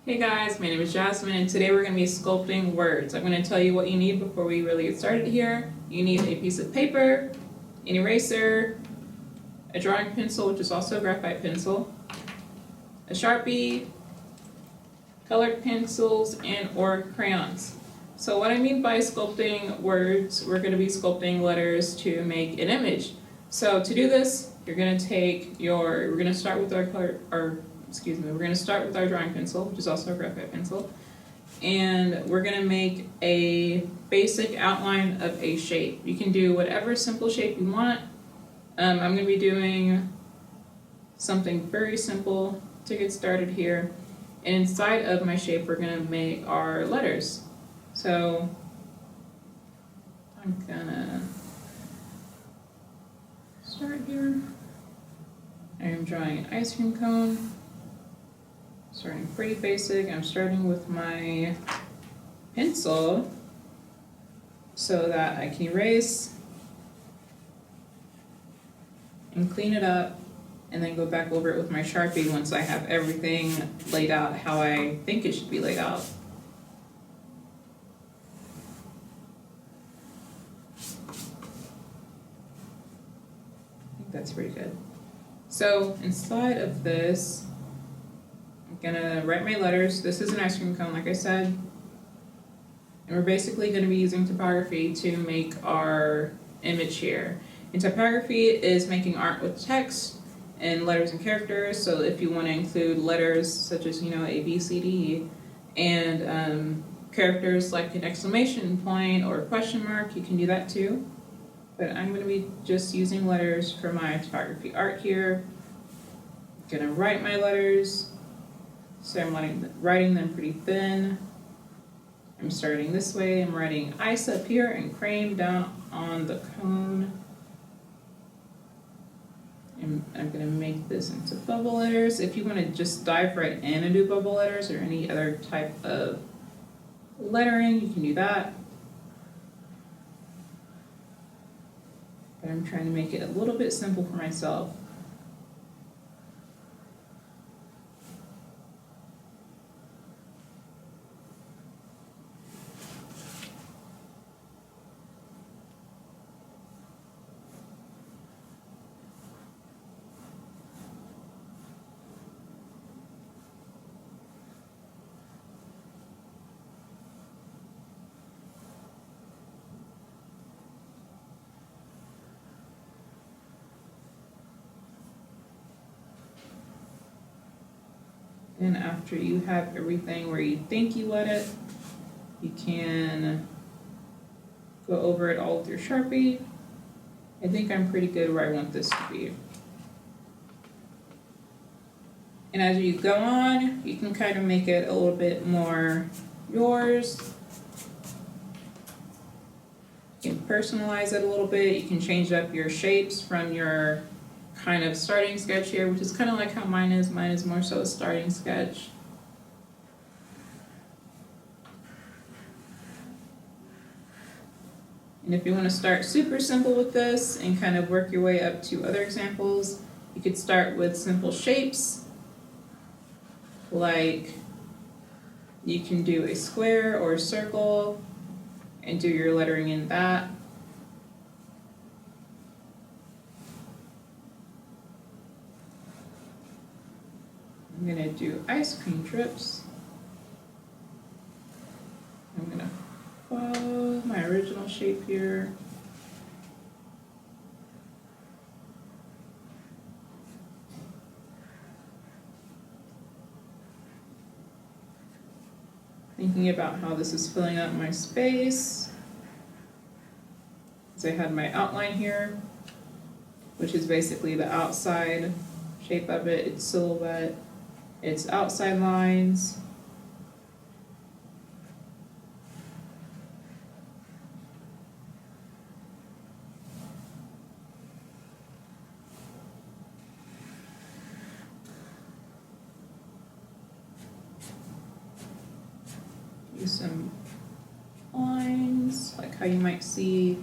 Hey guys, my name is Jasmine and today we're going to be sculpting words. I'm going to tell you what you need before we really get started here. You need a piece of paper, an eraser, a drawing pencil, which is also a graphite pencil, a Sharpie, colored pencils, and or crayons. So what I mean by sculpting words, we're going to be sculpting letters to make an image. So to do this, we're going to start with we're going to start with our drawing pencil, which is also a graphite pencil, and we're going to make a basic outline of a shape. You can do whatever simple shape you want. I'm going to be doing something very simple to get started here, and inside of my shape we're going to make our letters. So I'm going to start here. I am drawing an ice cream cone. Starting pretty basic. I'm starting with my pencil so that I can erase and clean it up and then go back over it with my Sharpie once I have everything laid out how I think it should be laid out. I think that's pretty good. So inside of this, I'm gonna write my letters. This is an ice cream cone, like I said. And we're basically gonna be using typography to make our image here. And typography is making art with text and letters and characters. So if you wanna include letters such as, A, B, C, D, and characters like an exclamation point or a question mark, you can do that too. But I'm gonna be just using letters for my typography art here. I'm gonna write my letters. So I'm writing them pretty thin. I'm starting this way. I'm writing ice up here and cream down on the cone. And I'm going to make this into bubble letters. If you want to just dive right in and do bubble letters or any other type of lettering, you can do that. But I'm trying to make it a little bit simple for myself. And after you have everything where you think you let it, you can go over it all with your Sharpie. I think I'm pretty good where I want this to be. And as you go on, you can kind of make it a little bit more yours. You can personalize it a little bit. You can change up your shapes from your kind of starting sketch here, which is kind of like how mine is. Mine is more so a starting sketch. And if you want to start super simple with this and kind of work your way up to other examples, you could start with simple shapes, like you can do a square or a circle and do your lettering in that. I'm going to do ice cream drips. I'm going to follow my original shape here. Thinking about how this is filling up my space. So I had my outline here, which is basically the outside shape of it, its silhouette, its outside lines. Use some lines, like how you might see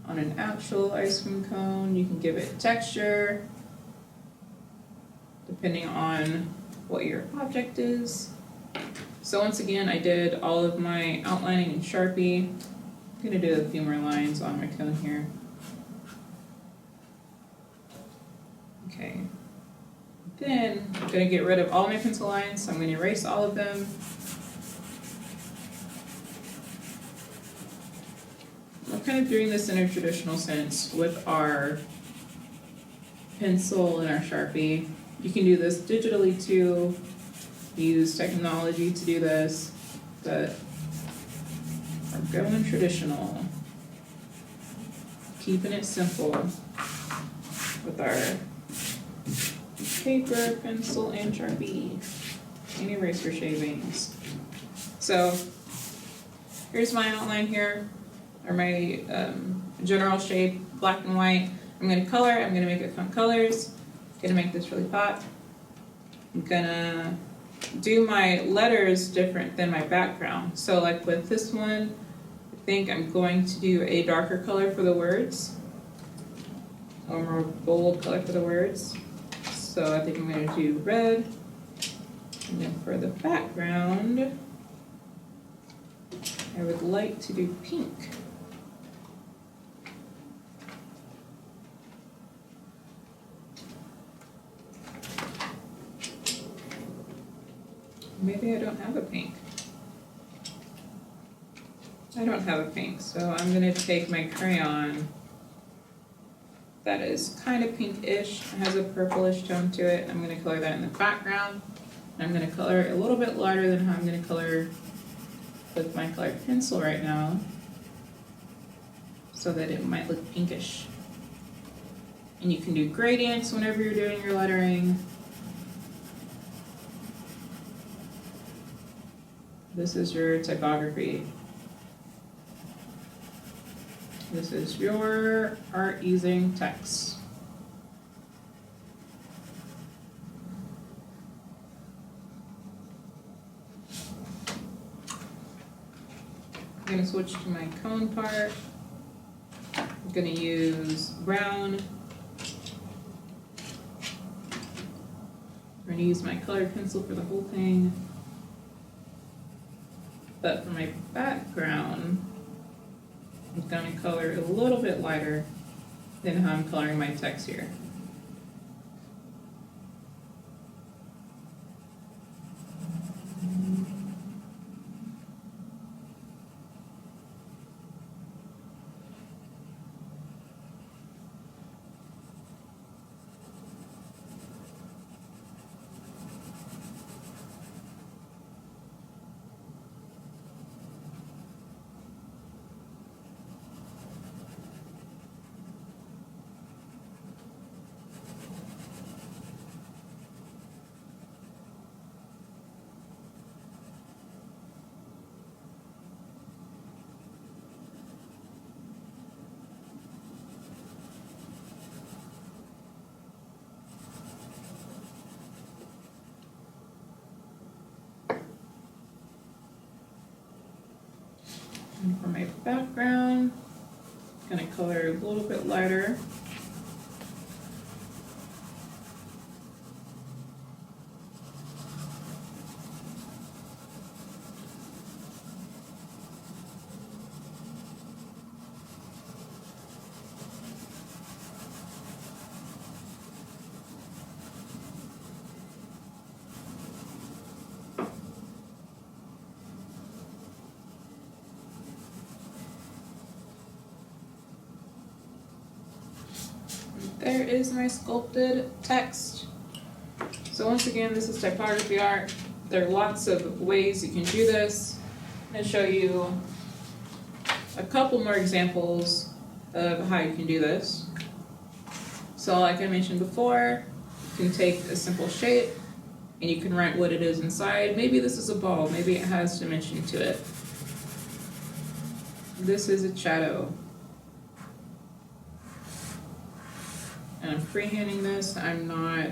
on an actual ice cream cone. You can give it texture, depending on what your object is. So once again, I did all of my outlining in Sharpie. I'm gonna do a few more lines on my cone here. Okay. Then I'm gonna get rid of all my pencil lines, so I'm gonna erase all of them. We're kind of doing this in a traditional sense with our pencil and our Sharpie. You can do this digitally too, use technology to do this, but we're going traditional, keeping it simple with our paper, pencil, and Sharpie, and eraser shavings. So here's my outline here, or my general shape, black and white. I'm gonna color, I'm gonna make it fun colors. I'm gonna make this really pop. I'm gonna do my letters different than my background. So like with this one, I think I'm going to do a darker color for the words, or more bold color for the words. So I think I'm gonna do red. And then for the background, I would like to do pink. Maybe I don't have a pink. I don't have a pink, so I'm gonna take my crayon that is kind of pinkish, it has a purplish tone to it. I'm gonna color that in the background. I'm gonna color it a little bit lighter than how I'm gonna color with my colored pencil right now, so that it might look pinkish. And you can do gradients whenever you're doing your lettering. This is your typography. This is your art using text. I'm going to switch to my cone part. I'm going to use brown. I'm going to use my colored pencil for the whole thing. But for my background, I'm going to color a little bit lighter than how I'm coloring my text here. And for my background, I'm going to color a little bit lighter. There is my sculpted text. So once again, this is typography art. There are lots of ways you can do this. I'm going to show you a couple more examples of how you can do this. So like I mentioned before, you can take a simple shape and you can write what it is inside. Maybe this is a ball, maybe it has dimension to it. This is a shadow. And I'm freehanding this. I'm not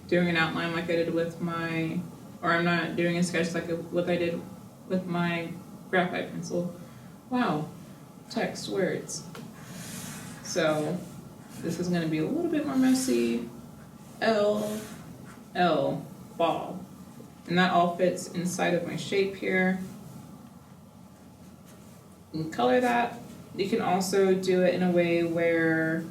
doing an outline like I did with my, or I'm not doing a sketch like what I did with my graphite pencil. Wow, text, words. So this is going to be a little bit more messy. L, ball. And that all fits inside of my shape here. You can color that. You can also do it in a way where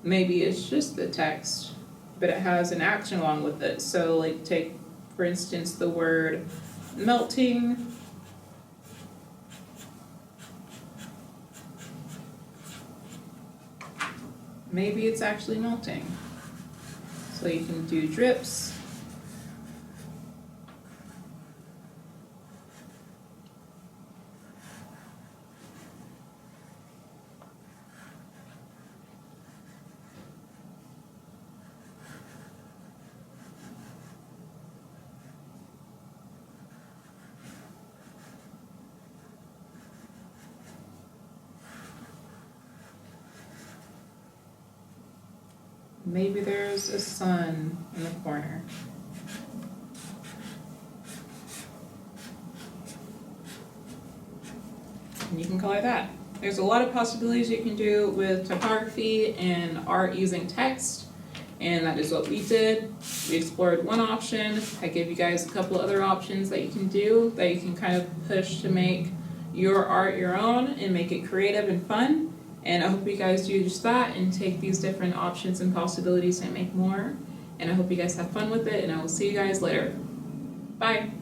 maybe it's just the text, but it has an action along with it. So like take, for instance, the word melting. Maybe it's actually melting. So you can do drips. Maybe there's a sun in the corner. And you can color that. There's a lot of possibilities you can do with typography and art using text, and that is what we did. We explored one option. I gave you guys a couple other options that you can do, that you can kind of push to make your art your own and make it creative and fun. And I hope you guys do just that and take these different options and possibilities and make more. And I hope you guys have fun with it, and I will see you guys later. Bye.